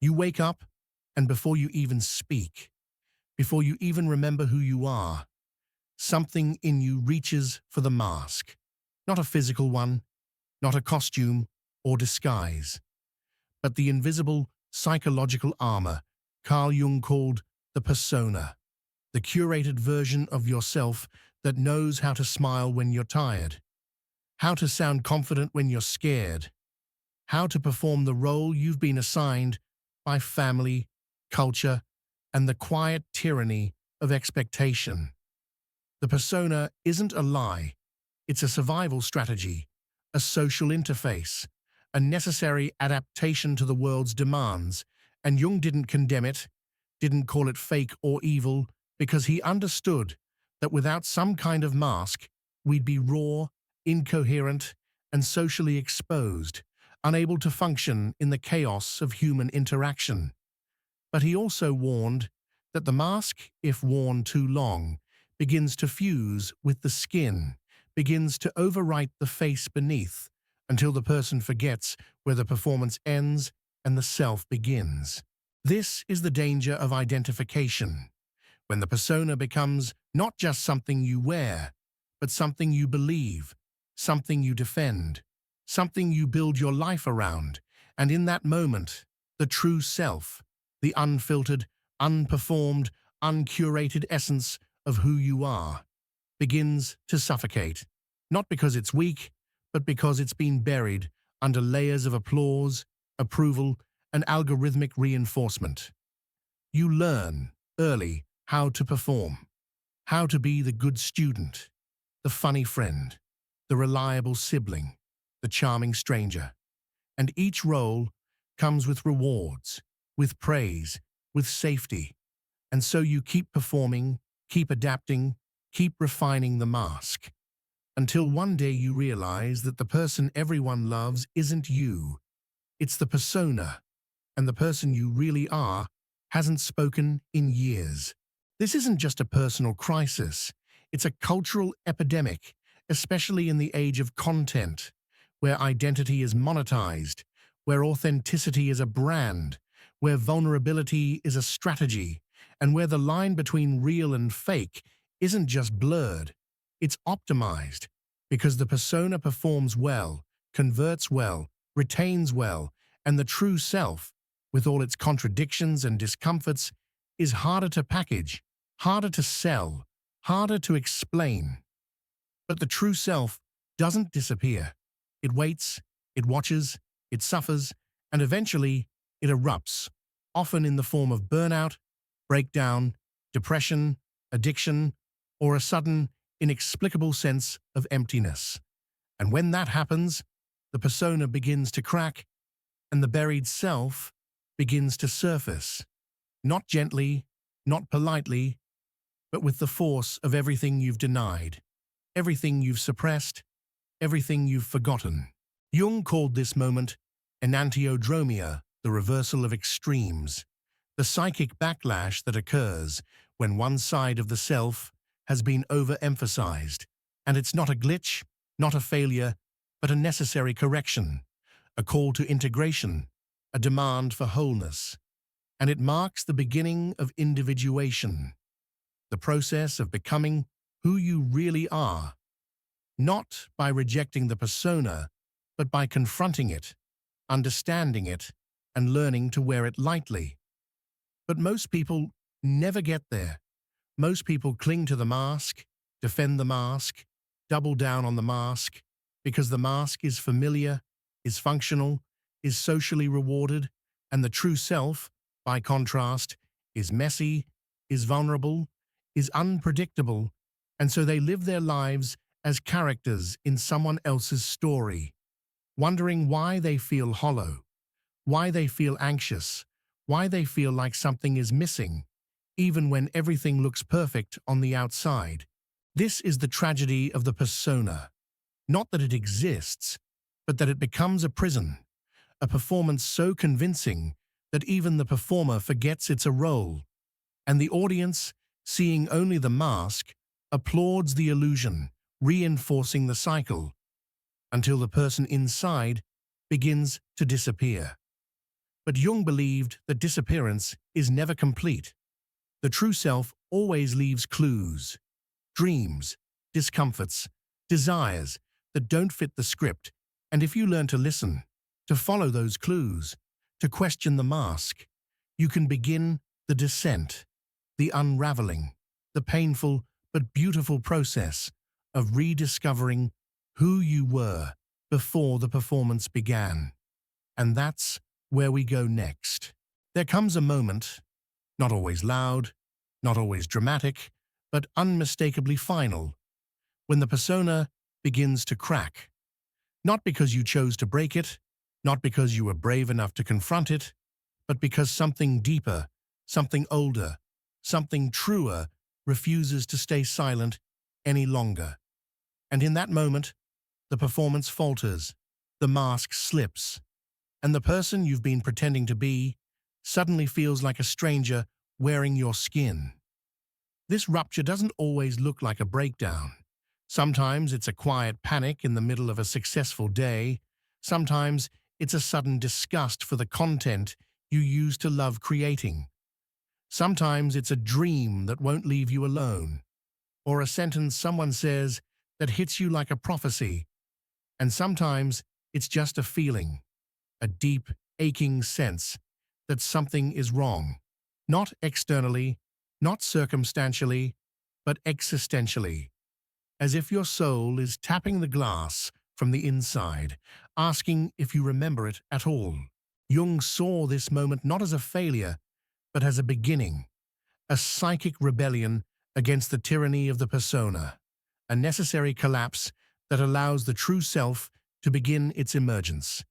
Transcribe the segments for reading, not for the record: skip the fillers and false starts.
You wake up, and before you even speak, before you even remember who you are, something in you reaches for the mask. Not a physical one, not a costume or disguise, but the invisible psychological armor Carl Jung called the persona, the curated version of yourself that knows how to smile when you're tired, how to sound confident when you're scared, how to perform the role you've been assigned by family, culture, and the quiet tyranny of expectation. The persona isn't a lie, it's a survival strategy, a social interface, a necessary adaptation to the world's demands, and Jung didn't condemn it, didn't call it fake or evil, because he understood that without some kind of mask, we'd be raw, incoherent, and socially exposed, unable to function in the chaos of human interaction. But he also warned that the mask, if worn too long, begins to fuse with the skin, begins to overwrite the face beneath, until the person forgets where the performance ends and the self begins. This is the danger of identification, when the persona becomes not just something you wear, but something you believe, something you defend, something you build your life around, and in that moment, the true self, the unfiltered, unperformed, uncurated essence of who you are, begins to suffocate, not because it's weak, but because it's been buried under layers of applause, approval, and algorithmic reinforcement. You learn early how to perform, how to be the good student, the funny friend, the reliable sibling, the charming stranger. And each role comes with rewards, with praise, with safety. And so you keep performing, keep adapting, keep refining the mask, until one day you realize that the person everyone loves isn't you. It's the persona, and the person you really are hasn't spoken in years. This isn't just a personal crisis, it's a cultural epidemic, especially in the age of content, where identity is monetized, where authenticity is a brand, where vulnerability is a strategy, and where the line between real and fake isn't just blurred, it's optimized, because the persona performs well, converts well, retains well, and the true self, with all its contradictions and discomforts, is harder to package, harder to sell, harder to explain. But the true self doesn't disappear. It waits, it watches, it suffers, and eventually it erupts, often in the form of burnout, breakdown, depression, addiction, or a sudden, inexplicable sense of emptiness. And when that happens, the persona begins to crack, and the buried self begins to surface, not gently, not politely, but with the force of everything you've denied, everything you've suppressed, everything you've forgotten. Jung called this moment enantiodromia, the reversal of extremes, the psychic backlash that occurs when one side of the self has been overemphasized, and it's not a glitch, not a failure, but a necessary correction, a call to integration, a demand for wholeness, and it marks the beginning of individuation, the process of becoming who you really are, not by rejecting the persona, but by confronting it, understanding it, and learning to wear it lightly. But most people never get there. Most people cling to the mask, defend the mask, double down on the mask, because the mask is familiar, is functional, is socially rewarded, and the true self, by contrast, is messy, is vulnerable, is unpredictable, and so they live their lives as characters in someone else's story, wondering why they feel hollow, why they feel anxious, why they feel like something is missing, even when everything looks perfect on the outside. This is the tragedy of the persona. Not that it exists, but that it becomes a prison, a performance so convincing that even the performer forgets it's a role, and the audience, seeing only the mask, applauds the illusion, reinforcing the cycle, until the person inside begins to disappear. But Jung believed that disappearance is never complete. The true self always leaves clues, dreams, discomforts, desires that don't fit the script, and if you learn to listen, to follow those clues, to question the mask, you can begin the descent, the unraveling, the painful but beautiful process of rediscovering who you were before the performance began. And that's where we go next. There comes a moment, not always loud, not always dramatic, but unmistakably final, when the persona begins to crack. Not because you chose to break it, not because you were brave enough to confront it, but because something deeper, something older, something truer refuses to stay silent any longer. And in that moment, the performance falters, the mask slips, and the person you've been pretending to be suddenly feels like a stranger wearing your skin. This rupture doesn't always look like a breakdown. Sometimes it's a quiet panic in the middle of a successful day. Sometimes it's a sudden disgust for the content you used to love creating. Sometimes it's a dream that won't leave you alone, or a sentence someone says that hits you like a prophecy. And sometimes it's just a feeling, a deep, aching sense that something is wrong. Not externally, not circumstantially, but existentially. As if your soul is tapping the glass from the inside, asking if you remember it at all. Jung saw this moment not as a failure, but as a beginning, a psychic rebellion against the tyranny of the persona, a necessary collapse that allows the true self to begin its emergence.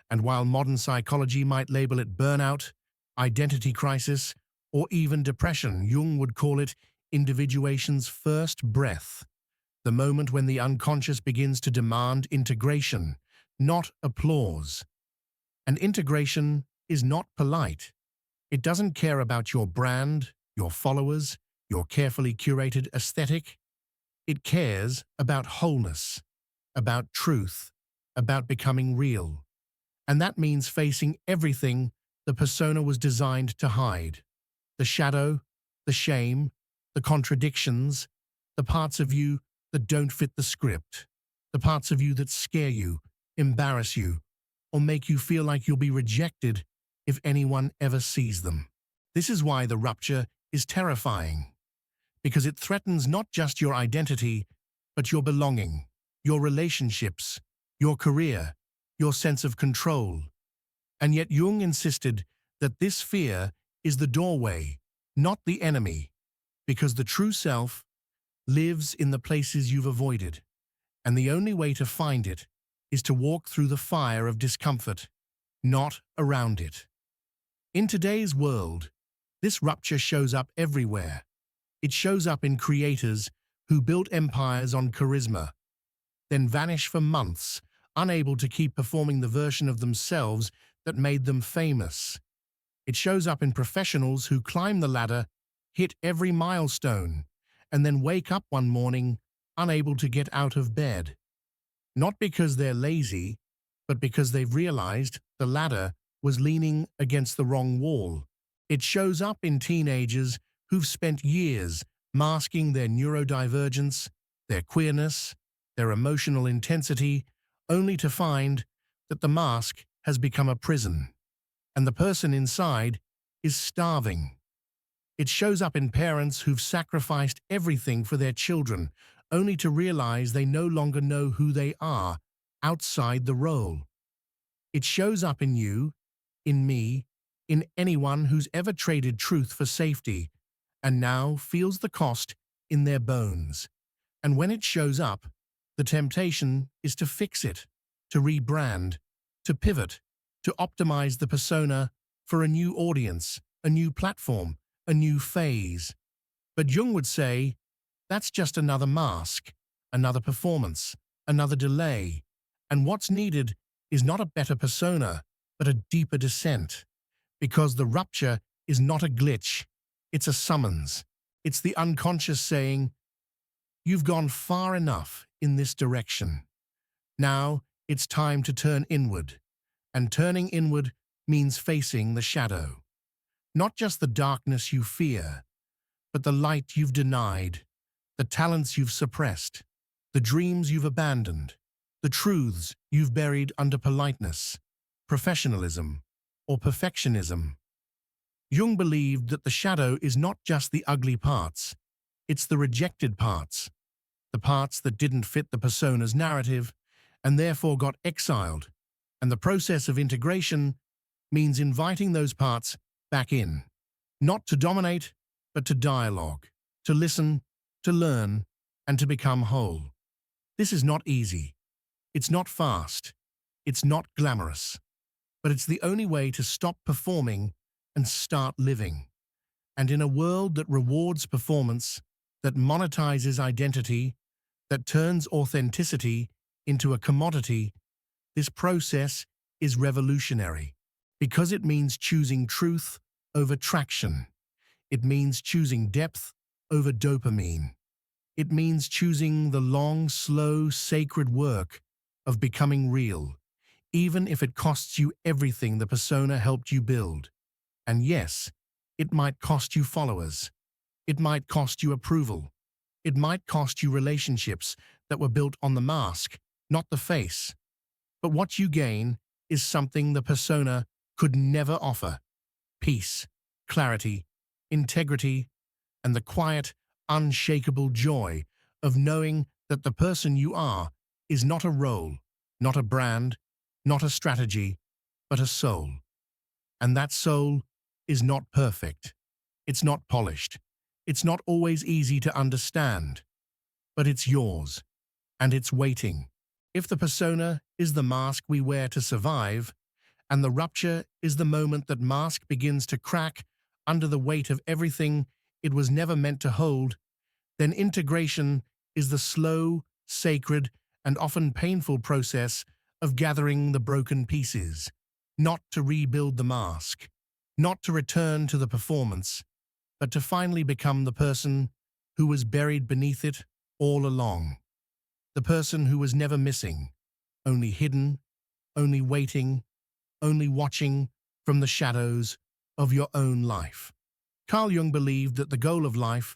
And while modern psychology might label it burnout, identity crisis, or even depression, Jung would call it individuation's first breath, the moment when the unconscious begins to demand integration, not applause. And integration is not polite. It doesn't care about your brand, your followers, your carefully curated aesthetic. It cares about wholeness, about truth, about becoming real. And that means facing everything the persona was designed to hide. The shadow, the shame, the contradictions, the parts of you that don't fit the script, the parts of you that scare you, embarrass you, or make you feel like you'll be rejected if anyone ever sees them. This is why the rupture is terrifying, because it threatens not just your identity, but your belonging, your relationships, your career, your sense of control. And yet Jung insisted that this fear is the doorway, not the enemy, because the true self lives in the places you've avoided, and the only way to find it is to walk through the fire of discomfort, not around it. In today's world, this rupture shows up everywhere. It shows up in creators who built empires on charisma, then vanish for months, unable to keep performing the version of themselves that made them famous. It shows up in professionals who climb the ladder, hit every milestone, and then wake up one morning unable to get out of bed. Not because they're lazy, but because they've realized the ladder was leaning against the wrong wall. It shows up in teenagers who've spent years masking their neurodivergence, their queerness, their emotional intensity, only to find that the mask has become a prison, and the person inside is starving. It shows up in parents who've sacrificed everything for their children, only to realize they no longer know who they are outside the role. It shows up in you, in me, in anyone who's ever traded truth for safety, and now feels the cost in their bones. And when it shows up, the temptation is to fix it, to rebrand, to pivot, to optimize the persona for a new audience, a new platform, a new phase. But Jung would say, that's just another mask, another performance, another delay. And what's needed is not a better persona, but a deeper descent. Because the rupture is not a glitch, it's a summons. It's the unconscious saying, you've gone far enough in this direction. Now it's time to turn inward. And turning inward means facing the shadow. Not just the darkness you fear, but the light you've denied, the talents you've suppressed, the dreams you've abandoned, the truths you've buried under politeness, professionalism, or perfectionism. Jung believed that the shadow is not just the ugly parts, it's the rejected parts, the parts that didn't fit the persona's narrative and therefore got exiled. And the process of integration means inviting those parts back in, not to dominate, but to dialogue, to listen, to learn, and to become whole. This is not easy. It's not fast. It's not glamorous. But it's the only way to stop performing and start living. And in a world that rewards performance, that monetizes identity, that turns authenticity into a commodity, this process is revolutionary because it means choosing truth over traction. It means choosing depth over dopamine. It means choosing the long, slow, sacred work of becoming real, even if it costs you everything the persona helped you build. And yes, it might cost you followers. It might cost you approval. It might cost you relationships that were built on the mask, not the face. But what you gain is something the persona could never offer: peace, clarity, integrity, and the quiet, unshakable joy of knowing that the person you are is not a role, not a brand, not a strategy, but a soul. And that soul is not perfect. It's not polished. It's not always easy to understand. But it's yours, and it's waiting. If the persona is the mask we wear to survive, and the rupture is the moment that mask begins to crack under the weight of everything it was never meant to hold, then integration is the slow, sacred, and often painful process of gathering the broken pieces, not to rebuild the mask, not to return to the performance, but to finally become the person who was buried beneath it all along. The person who was never missing, only hidden, only waiting, only watching from the shadows of your own life. Carl Jung believed that the goal of life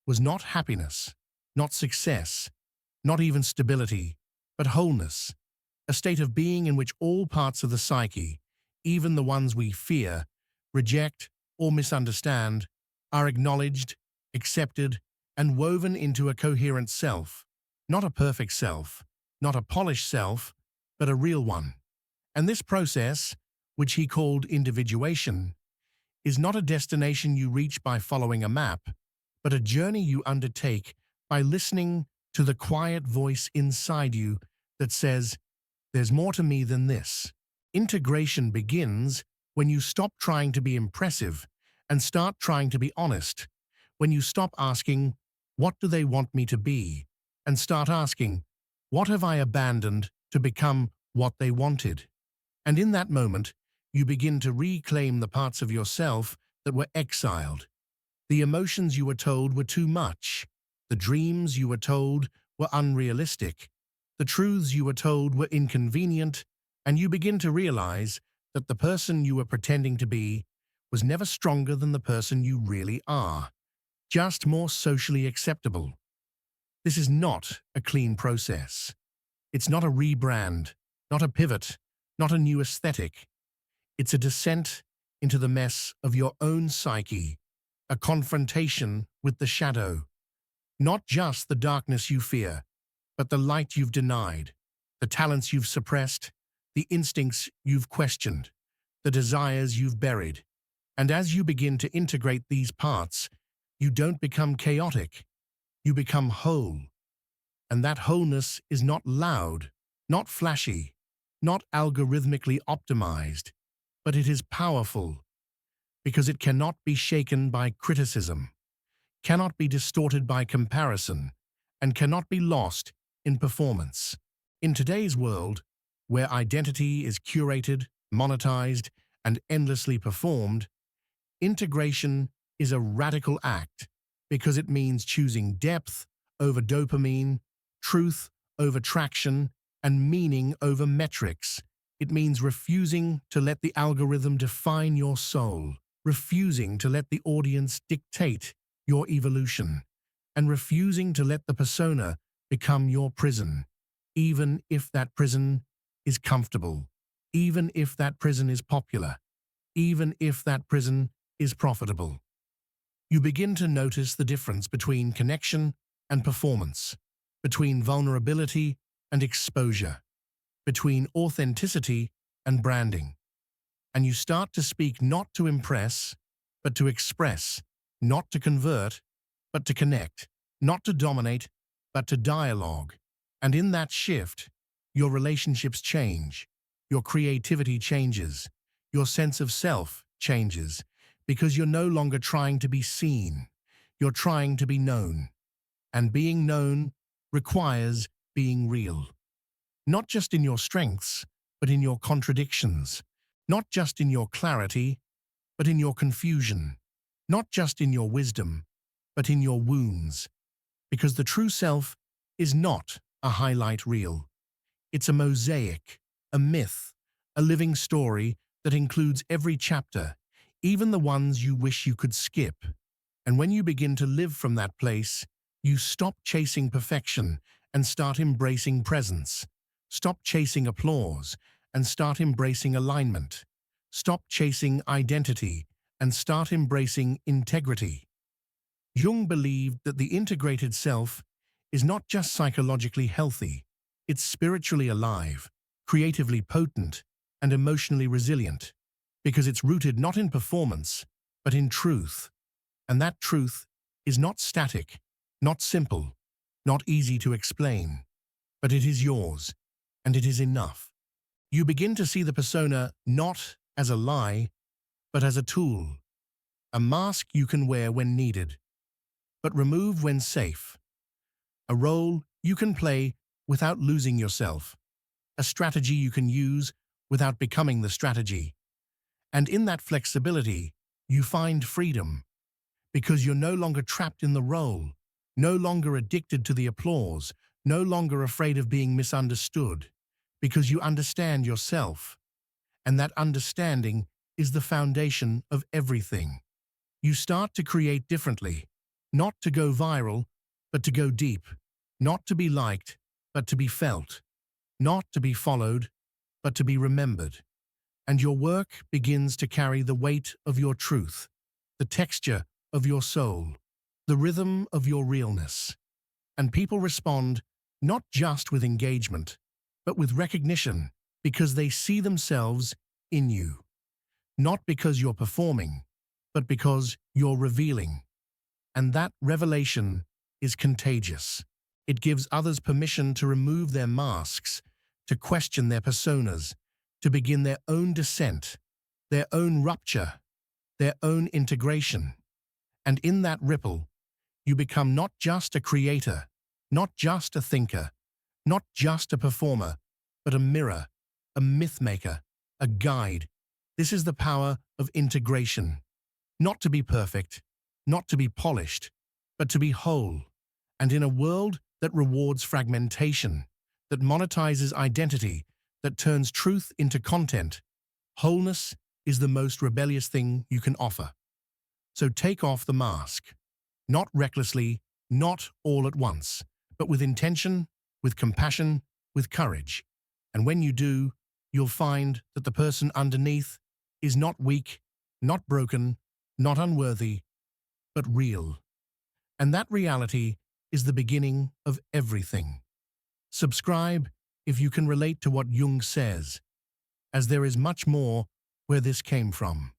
was not happiness, not success, not even stability, but wholeness, a state of being in which all parts of the psyche, even the ones we fear, reject, or misunderstand, are acknowledged, accepted, and woven into a coherent self. Not a perfect self, not a polished self, but a real one. And this process, which he called individuation, is not a destination you reach by following a map, but a journey you undertake by listening to the quiet voice inside you that says, "There's more to me than this." Integration begins when you stop trying to be impressive and start trying to be honest, when you stop asking, "What do they want me to be?" and start asking, "What have I abandoned to become what they wanted?" And in that moment, you begin to reclaim the parts of yourself that were exiled. The emotions you were told were too much. The dreams you were told were unrealistic. The truths you were told were inconvenient, and you begin to realize that the person you were pretending to be was never stronger than the person you really are, just more socially acceptable. This is not a clean process. It's not a rebrand, not a pivot, not a new aesthetic. It's a descent into the mess of your own psyche, a confrontation with the shadow. Not just the darkness you fear, but the light you've denied, the talents you've suppressed, the instincts you've questioned, the desires you've buried. And as you begin to integrate these parts, you don't become chaotic, you become whole. And that wholeness is not loud, not flashy, not algorithmically optimized, but it is powerful because it cannot be shaken by criticism, cannot be distorted by comparison, and cannot be lost in performance. In today's world, where identity is curated, monetized, and endlessly performed, integration is a radical act because it means choosing depth over dopamine, truth over traction, and meaning over metrics. It means refusing to let the algorithm define your soul, refusing to let the audience dictate your evolution, and refusing to let the persona become your prison, even if that prison is comfortable, even if that prison is popular, even if that prison is profitable. You begin to notice the difference between connection and performance, between vulnerability and exposure, between authenticity and branding. And you start to speak not to impress, but to express, not to convert, but to connect, not to dominate, but to dialogue. And in that shift, your relationships change, your creativity changes, your sense of self changes, because you're no longer trying to be seen, you're trying to be known. And being known requires being real. Not just in your strengths, but in your contradictions. Not just in your clarity, but in your confusion. Not just in your wisdom, but in your wounds. Because the true self is not a highlight reel. It's a mosaic, a myth, a living story that includes every chapter, even the ones you wish you could skip. And when you begin to live from that place, you stop chasing perfection and start embracing presence. Stop chasing applause and start embracing alignment. Stop chasing identity and start embracing integrity. Jung believed that the integrated self is not just psychologically healthy, it's spiritually alive, creatively potent, and emotionally resilient, because it's rooted not in performance, but in truth. And that truth is not static, not simple, not easy to explain, but it is yours, and it is enough. You begin to see the persona not as a lie, but as a tool, a mask you can wear when needed, but remove when safe, a role you can play without losing yourself, a strategy you can use without becoming the strategy. And in that flexibility, you find freedom, because you're no longer trapped in the role, no longer addicted to the applause, no longer afraid of being misunderstood, because you understand yourself. And that understanding is the foundation of everything. You start to create differently, not to go viral, but to go deep, not to be liked, but to be felt, not to be followed, but to be remembered. And your work begins to carry the weight of your truth, the texture of your soul, the rhythm of your realness. And people respond not just with engagement, but with recognition, because they see themselves in you. Not because you're performing, but because you're revealing. And that revelation is contagious. It gives others permission to remove their masks, to question their personas, to begin their own descent, their own rupture, their own integration. And in that ripple, you become not just a creator, not just a thinker, not just a performer, but a mirror, a myth maker, a guide. This is the power of integration. Not to be perfect, not to be polished, but to be whole. And in a world that rewards fragmentation, that monetizes identity, that turns truth into content, wholeness is the most rebellious thing you can offer. So take off the mask, not recklessly, not all at once, but with intention, with compassion, with courage. And when you do, you'll find that the person underneath is not weak, not broken, not unworthy, but real. And that reality is the beginning of everything. Subscribe if you can relate to what Jung says, as there is much more where this came from.